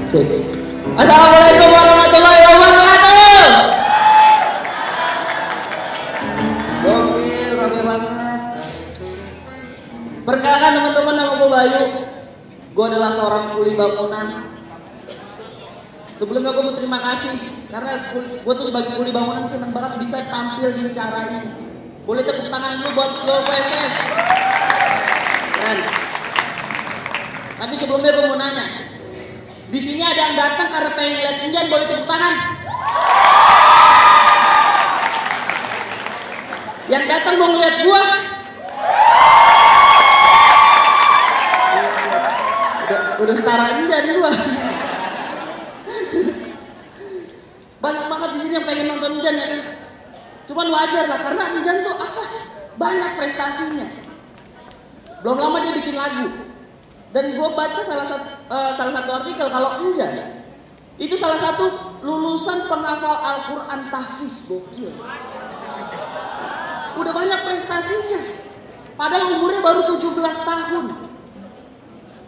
Cek. Assalamualaikum warahmatullahi wabarakatuh. Gokil, rame banget. Perkenalkan teman-teman, nama gue Bayu. Gue adalah seorang kuli bangunan. Sebelumnya gue mau terima kasih karena gue tuh sebagai kuli bangunan seneng banget bisa tampil di acara ini. Boleh tepuk tangan dulu buat Glow PFS. Keren. Tapi sebelumnya gue mau nanya, di sini ada yang datang karena pengen lihat Injan, boleh tepuk tangan? Yang datang mau ngeliat gua? Udah setara Injan gua. Banyak banget di sini yang pengen nonton Injan ya kan? Cuman wajar lah karena Injan tuh apa? Banyak prestasinya. Belum lama dia bikin lagu. Dan gue baca salah satu artikel kalau Injan itu salah satu lulusan penghafal Al-Quran tahfiz. Gokil. Udah banyak prestasinya. Padahal umurnya baru 17 tahun.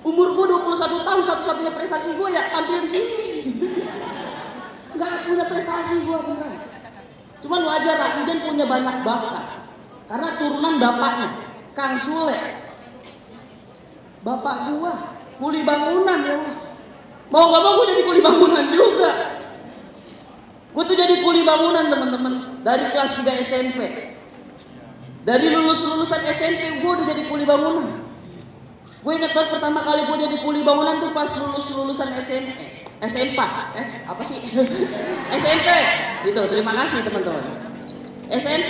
Umur gue 21 tahun, satu-satunya prestasi gue ya tampil di sini. Gak punya prestasi gue beneran. Cuman wajar lah, Injan punya banyak bakat. Karena turunan bapaknya, Kang Sule. Bapak gua kuli bangunan ya Allah. Mau gak mau gua jadi kuli bangunan juga. Gua tuh jadi kuli bangunan teman-teman dari kelas 3 SMP. Dari lulusan SMP gua udah jadi kuli bangunan. Gue ingat banget pertama kali gua jadi kuli bangunan tuh pas lulusan SMP. Apa sih? SMP. Gitu. Terima kasih teman-teman. SMP.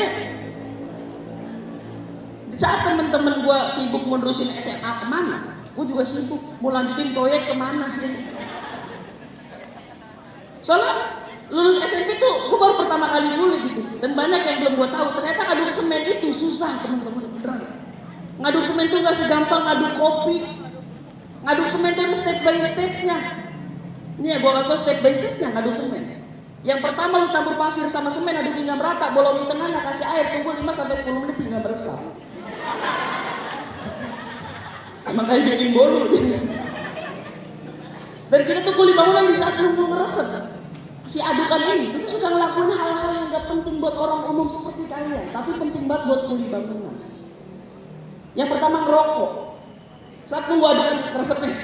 Di saat temen-temen gue sibuk menerusin SMA kemana, gue juga sibuk mau lanjutin proyek kemana. Soalnya lulus SMP tuh gue baru pertama kali kuliah gitu, dan banyak yang belum gue tahu. Ternyata ngaduk semen itu susah teman-teman, beneran. Ngaduk semen tuh gak segampang ngaduk kopi. Ngaduk semen tuh ada step by stepnya. Nih ya gue kasih tau step by stepnya ngaduk semen. Yang pertama lu campur pasir sama semen, aduk hingga merata, bolongin tengahnya, kasih air, tunggu 5-10 menit hingga meresap. Emang kayak bikin bolu. Dan kita tuh kuli bangunan di saat belum meresep si adukan ini, kita sudah ngelakuin hal-hal yang gak penting buat orang umum seperti kalian, tapi penting banget buat kuli bangunan. Yang pertama ngerokok. Saat nunggu adukan resepnya,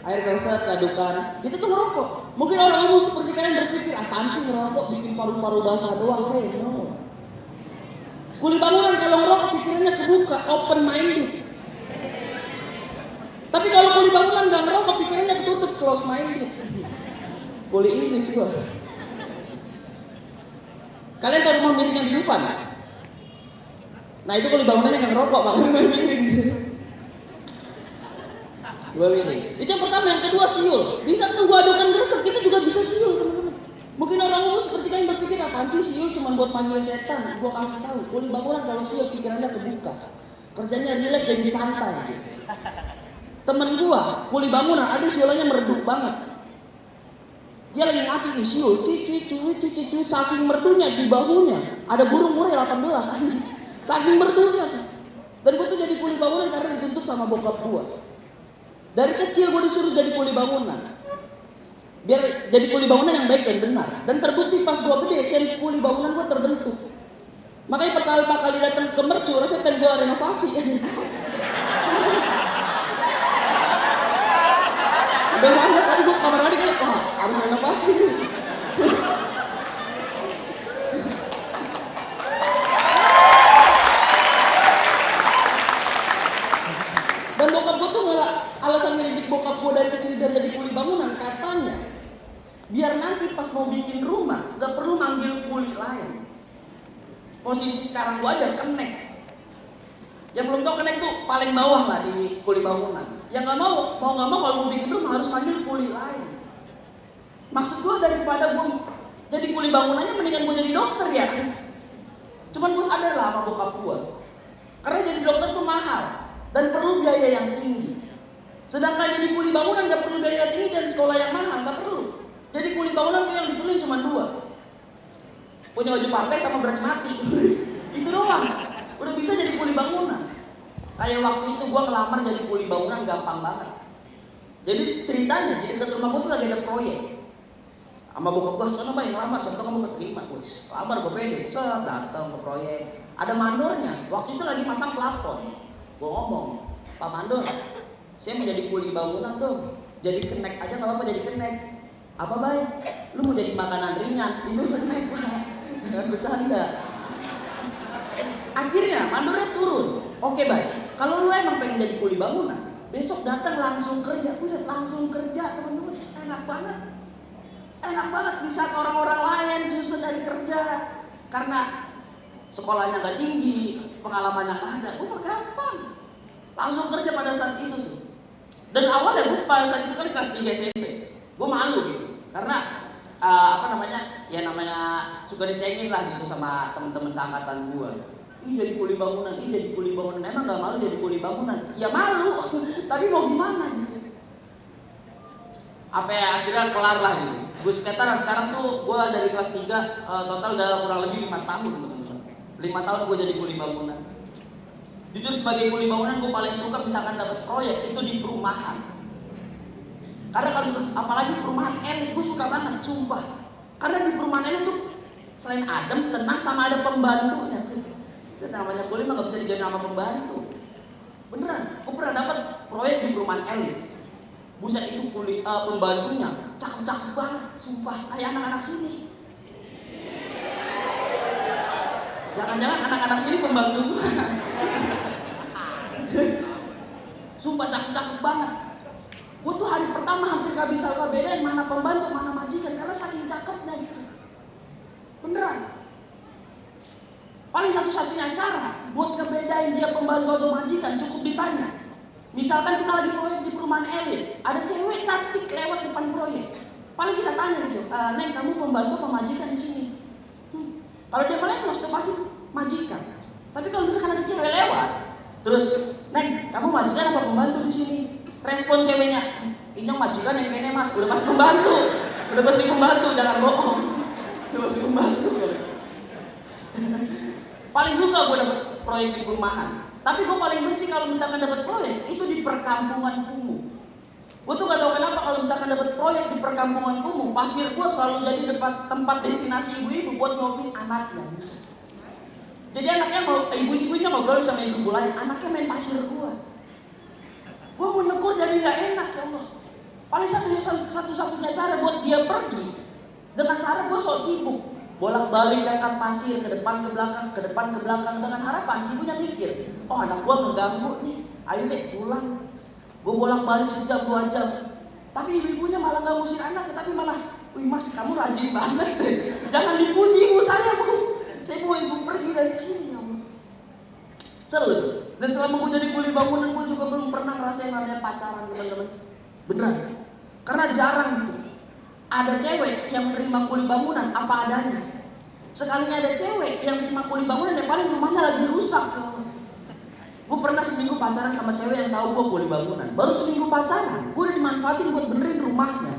air resep, adukan, kita tuh ngerokok. Mungkin orang umum seperti kalian berpikir, apaan sih ngerokok, bikin paru-paru basah doang, no. Kuli bangunan kalau ngerokok pikirannya kebuka, open minded. Tapi kalau kuli bangunan gak ngerokok pikirannya ketutup, close minded. Kuli Inggris gua. Kalian tahu rumah miring yang di Dufan? Nah itu kuli bangunannya gak ngerokok, makanya rumah miring. Gua miring. Itu yang pertama, yang kedua siul. Di saat nunggu adukan resep kita juga bisa siul teman-teman. Mungkin orang umum seperti kalian berpikir apaan sih siul cuma buat manggil setan. Gua kasih tahu, kuli bangunan kalau siul pikirannya kebuka. Kerjanya rileks jadi santai gitu. Temen gua kuli bangunan ada siulannya merdu banget. Dia lagi ngaci nih siul, cuy, saking merdunya di bahunya ada burung murai 18 aja. Saking merdunya tuh. Dan gua tuh jadi kuli bangunan karena dituntut sama bokap gua. Dari kecil gua disuruh jadi kuli bangunan. Biar jadi kuli bangunan yang baik dan benar. Dan terbukti pas gua gede, esensi kuli bangunan gua terbentuk. Makanya pertama kali datang ke Mercu, rasanya pengen gua renovasi. Udah banyak kan gua kamar mandi kayak, wah harus renovasi. Dan bokap gua tuh malah alasan ngedidik bokap gua dari kecil biar jadi kuli bangunan, katanya biar nanti pas mau bikin rumah gak perlu manggil kuli lain. Posisi sekarang gua aja kenek. Yang belum tahu kenek tuh paling bawah lah di kuli bangunan. Yang gak mau gak mau kalau mau bikin rumah harus manggil kuli lain. Maksud gua daripada gua jadi kuli bangunannya mendingan gua jadi dokter ya. Cuman gua sadar lah sama bokap gua. Karena jadi dokter tuh mahal dan perlu biaya yang tinggi. Sedangkan jadi kuli bangunan gak perlu biaya tinggi dan sekolah yang mahal, gak perlu. Jadi kuli bangunan tuh yang diperluin cuma 2. Punya baju partai sama berani mati. Itu doang. Udah bisa jadi kuli bangunan. Kayak waktu itu gua ngelamar jadi kuli bangunan gampang banget. Jadi ceritanya di dekat rumah gue tuh lagi ada proyek. Sama bokap gue, "Sono Bay, ngelamar, siapa kamu keterima." Wis, lamar gue pede. Saya datang ke proyek. Ada mandornya. Waktu itu lagi masang plafon. Gue ngomong, "Pak Mandor, saya mau jadi kuli bangunan dong. Jadi kenek aja nggak apa-apa, jadi kenek." "Apa Bay? Lu mau jadi makanan ringan?" "Itu snack Pak." Jangan bercanda. Akhirnya mandornya turun. "Oke Bay, kalau lu emang pengen jadi kuli bangunan, besok datang langsung kerja." Buset, langsung kerja teman-teman. Enak banget. Enak banget di saat orang-orang lain susah dari kerja karena sekolahnya gak tinggi, pengalamannya gak ada. Gue mah gampang, langsung kerja pada saat itu tuh. Dan awalnya gue pada saat itu kan kelas 3 SMP, gue malu gitu karena ya namanya suka dicengin lah gitu sama teman-teman seangkatan gue. "Ih jadi kuli bangunan, ih jadi kuli bangunan." Emang gak malu jadi kuli bangunan? Ya malu, tapi mau gimana gitu. Apa ya, akhirnya kelar lah gitu. Gue sekarang tuh gue dari kelas 3 total udah kurang lebih 5 tahun teman-teman. 5 tahun gue jadi kuli bangunan. Jujur sebagai kuli bangunan gue paling suka misalkan dapat proyek itu di perumahan. Karena kalau apalagi perumahan elit gue suka banget, sumpah. Karena di perumahan elit tuh selain adem, tenang, sama ada pembantunya. Namanya kuli mah gak bisa dijadiin sama pembantu. Beneran, gue pernah dapat proyek di perumahan elit. Buset itu pembantunya cakep-cakep banget, sumpah kayak anak-anak sini. Jangan-jangan anak-anak sini pembantu semua. Sumpah cakep-cakep banget. Gue tuh hari pertama hampir gak bisa bedain mana pembantu mana majikan karena saking cakepnya gitu. Beneran. Paling satu-satunya cara buat ngebedain dia pembantu atau majikan cukup ditanya. Misalkan kita lagi proyek di perumahan elit, ada cewek cantik lewat depan proyek. Paling kita tanya gitu, "Neng, kamu pembantu apa majikan di sini?" Kalau dia melengos tuh pasti majikan. Tapi kalau misalkan ada cewek lewat, terus, "Neng, kamu majikan apa pembantu di sini?" Respon ceweknya, "Ini majikan yang kayaknya Mas." Udah pasti pembantu. Udah pasti pembantu, jangan bohong. Udah pasti pembantu kalau itu. Paling suka gue dapet proyek di perumahan. Tapi gue paling benci kalau misalkan dapat proyek itu di perkampungan kumuh. Gue tuh gak tahu kenapa kalau misalkan dapat proyek di perkampungan kumuh, pasir gue selalu jadi tempat destinasi ibu-ibu buat nyopin anaknya, buset. Jadi anaknya ibu-ibunya ngobrol sama ibu lain, anaknya main pasir gue. Gue mau negur jadi gak enak, ya Allah. Paling satu-satunya cara buat dia pergi dengan cara gue sok sibuk. Bolak-balik angkat pasir ke depan ke belakang dengan harapan si ibunya mikir, "Oh anak gua ngeganggu nih, ayo deh pulang." Gue bolak-balik sejam 2 jam. Tapi ibu-ibunya malah gak ngusir anaknya, tapi malah, "Wih Mas, kamu rajin banget deh. Jangan dipuji ibu saya, Bu. Saya mau ibu pergi dari sini, ya Allah." Seru. Dan selama gue jadi kuli bangunan, gue juga belum pernah ngerasain namanya pacaran, teman-teman. Beneran. Karena jarang gitu ada cewek yang menerima kuli bangunan apa adanya. Sekalinya ada cewek yang menerima kuli bangunan yang paling rumahnya lagi rusak, ya Allah. Gue pernah seminggu pacaran sama cewek yang tahu gue kuli bangunan. Baru seminggu pacaran, gue udah dimanfaatin buat benerin rumahnya.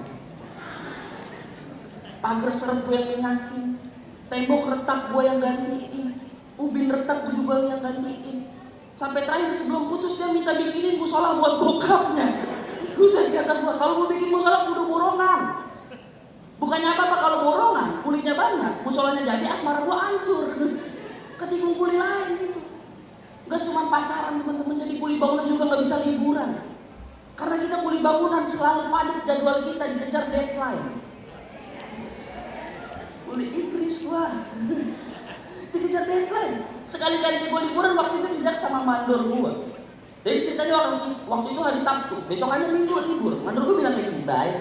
Pagar seret gue yang minyakin, tembok retak gue yang gantiin, ubin retak gue juga yang gantiin. Sampai terakhir sebelum putus dia minta bikinin musola buat bokapnya. Buset kata gue, kalau mau bikin musola kudu borongan. Bukannya apa-apa kalau borongan, kulinya banyak, musolanya jadi, asmara gua hancur. Ketikung kuli lain gitu. Gak cuma pacaran teman-teman, jadi kuli bangunan juga gak bisa liburan. Karena kita kuli bangunan selalu padat jadwal kita dikejar deadline. Kuli Inggris gua. Dikejar deadline. Sekali-kali gua liburan waktu itu dijak sama mandor gua. Jadi ceritanya waktu itu hari Sabtu, besokannya Minggu libur. Mandor gua bilang kayak gini, "Baik,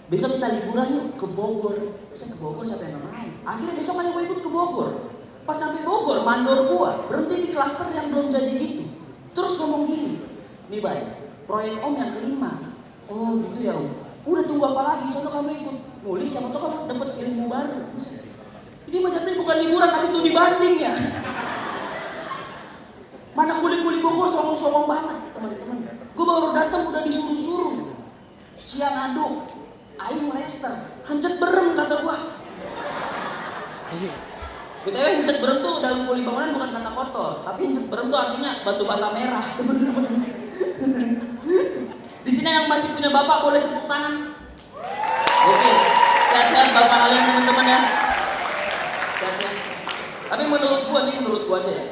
besok kita liburan yuk ke Bogor." Saya ke Bogor, siapa yang gak mau? Akhirnya besoknya gue ikut ke Bogor. Pas sampai Bogor, mandor gue berhenti di klaster yang belum jadi gitu. Terus ngomong gini, "Nih Bay, proyek Om yang kelima." "Oh gitu ya Om." "Udah tunggu apa lagi? Soalnya kamu ikut muli, siapa tau kamu dapat ilmu baru." Ini mah jatuhnya bukan liburan tapi studi banding ya. Mana kuli-kuli Bogor songong-songong banget teman-teman. Gue baru datang udah disuruh-suruh. Siang aduk, aing leser, hancet berem kata gua. BTW hancet berem tuh dalam kuli bangunan bukan kata kotor, tapi hancet berem tuh artinya batu bata merah, teman-teman. Di sini yang yang masih punya bapak boleh tepuk tangan. Oke, sehat-sehat bapak kalian teman-teman ya. Sehat-sehat. Tapi menurut gua aja ya.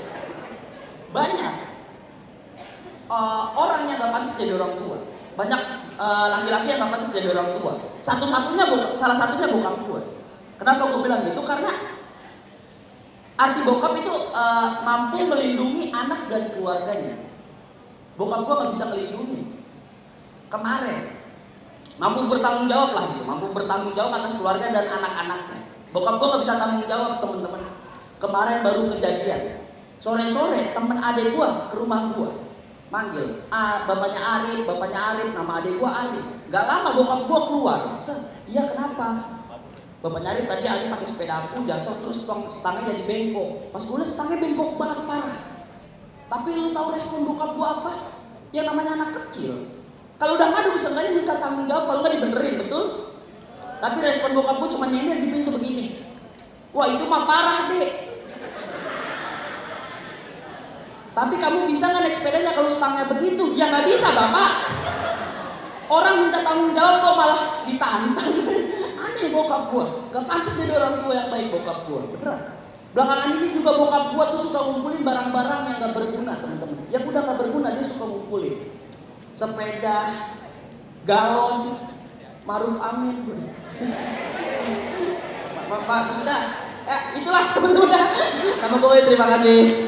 Banyak orang yang gak pantas jadi orang tua. Banyak laki-laki yang gak pantas jadi orang tua. Salah satunya bokap gua. Kenapa gua bilang gitu? Karena arti bokap itu mampu melindungi anak dan keluarganya. Bokap gua gak bisa melindungi. Kemarin mampu bertanggung jawab lah gitu, mampu bertanggung jawab atas keluarga dan anak-anaknya. Bokap gua gak bisa tanggung jawab teman-teman. Kemarin baru kejadian. Sore-sore temen adek gua ke rumah gua, manggil, bapaknya Arif, nama adek gua Arif. Gak lama bokap gua keluar. Iya kenapa? Bapaknya Arif tadi Arif pakai sepeda aku jatuh terus stangnya jadi bengkok. Pas gue liat stangnya bengkok banget parah. Tapi lu tahu respon bokap gua apa? Yang namanya anak kecil. Kalau udah ngadu seenggaknya minta tanggung jawab, kalau nggak dibenerin, betul? Tapi respon bokap gue cuma nyender di pintu begini. Wah itu mah parah dek. Tapi kamu bisa nggak naik sepedanya kalau stangnya begitu? Ya nggak bisa bapak. Orang minta tanggung jawab kok malah ditantang. Aneh bokap gue. Gak pantas jadi orang tua yang baik bokap gue. Beneran. Belakangan ini juga bokap gue tuh suka ngumpulin barang-barang yang gak berguna teman-teman. Yang udah gak berguna dia suka ngumpulin. Sepeda, galon, Maruf Amin. Maksudnya, itulah teman-teman. Nama gue terima kasih.